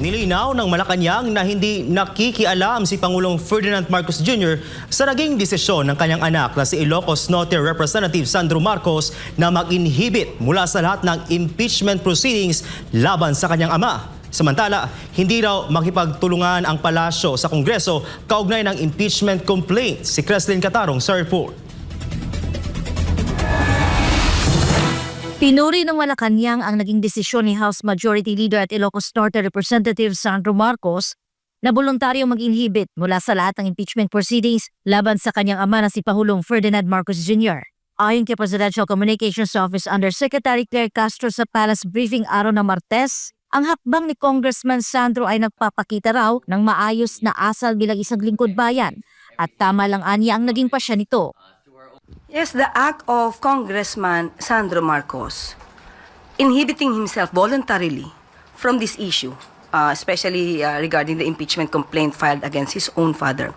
Nilinaw ng Malacanang na hindi nakikialam si Pangulong Ferdinand Marcos Jr. sa naging desisyon ng kanyang anak na si Ilocos Norte Representative Sandro Marcos na mag-inhibit mula sa lahat ng impeachment proceedings laban sa kanyang ama. Samantala, hindi raw makipagtulungan ang palasyo sa Kongreso kaugnay ng impeachment complaint. Si Creslin Catarong sa report. Pinuri ng Malacanang ang naging desisyon ni House Majority Leader at Ilocos Norte Representative Sandro Marcos na voluntaryo mag-inhibit mula sa lahat ng impeachment proceedings laban sa kanyang ama na si Pangulong Ferdinand Marcos Jr. Ayon kay Presidential Communications Office Undersecretary Claire Castro sa Palace Briefing araw ng Martes, ang hakbang ni Congressman Sandro ay nagpapakita raw ng maayos na asal bilang isang lingkod bayan at tama lang anya ang naging pasya nito. Yes, the act of Congressman Sandro Marcos inhibiting himself voluntarily from this issue, especially regarding the impeachment complaint filed against his own father.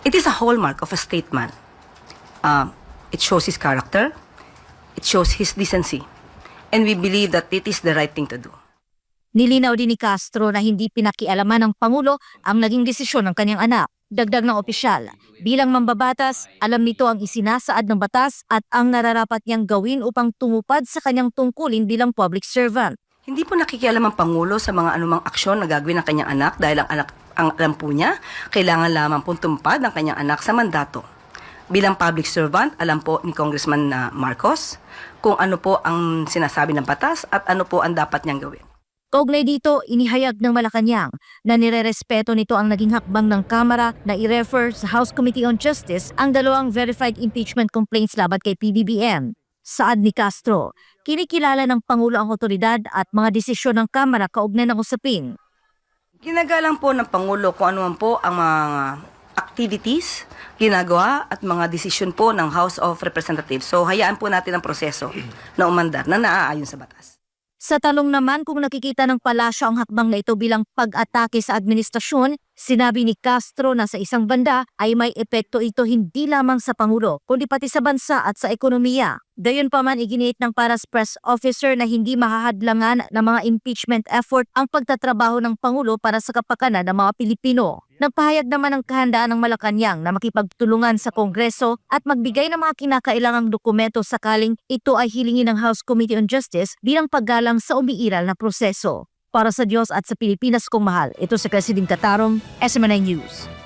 It is a hallmark of a statesman. It shows his character, it shows his decency, and we believe that it is the right thing to do. Nilinaw din ni Castro na hindi pinakialaman ng Pangulo ang naging desisyon ng kanyang anak. Dagdag ng opisyal, bilang mambabatas, alam nito ang isinasaad ng batas at ang nararapat niyang gawin upang tumupad sa kanyang tungkulin bilang public servant. Hindi po nakikialam ang Pangulo sa mga anumang aksyon na gagawin ng kanyang anak dahil ang alam po niya, kailangan lamang pong tumupad ng kanyang anak sa mandato. Bilang public servant, alam po ni Congressman Marcos kung ano po ang sinasabi ng batas at ano po ang dapat niyang gawin. Kaugnay dito, inihayag ng Malacanang na nirerespeto nito ang naging hakbang ng Kamara na i-refer sa House Committee on Justice ang dalawang verified impeachment complaints laban kay PBBM. Saad ni Castro, kinikilala ng Pangulo ang otoridad at mga desisyon ng Kamara kaugnay ng usapin. Ginagalang po ng Pangulo kung ano man po ang mga activities, ginagawa at mga desisyon po ng House of Representatives. So hayaan po natin ang proseso na umandar na naaayon sa batas. Sa talong naman kung nakikita ng palasyo ang hakbang na ito bilang pag-atake sa administrasyon, sinabi ni Castro na sa isang banda ay may epekto ito hindi lamang sa Pangulo, kundi pati sa bansa at sa ekonomiya. Gayunpaman iginiit ng Paras Press Officer na hindi mahahadlangan ng mga impeachment effort ang pagtatrabaho ng Pangulo para sa kapakanan ng mga Pilipino. Nagpahayag naman ng kahandaan ng Malacanang na makipagtulungan sa Kongreso at magbigay ng mga kinakailangang dokumento sakaling ito ay hilingin ng House Committee on Justice bilang paggalang sa umiiral na proseso. Para sa Diyos at sa Pilipinas kong mahal, ito si Creslin Catarong, SMNI News.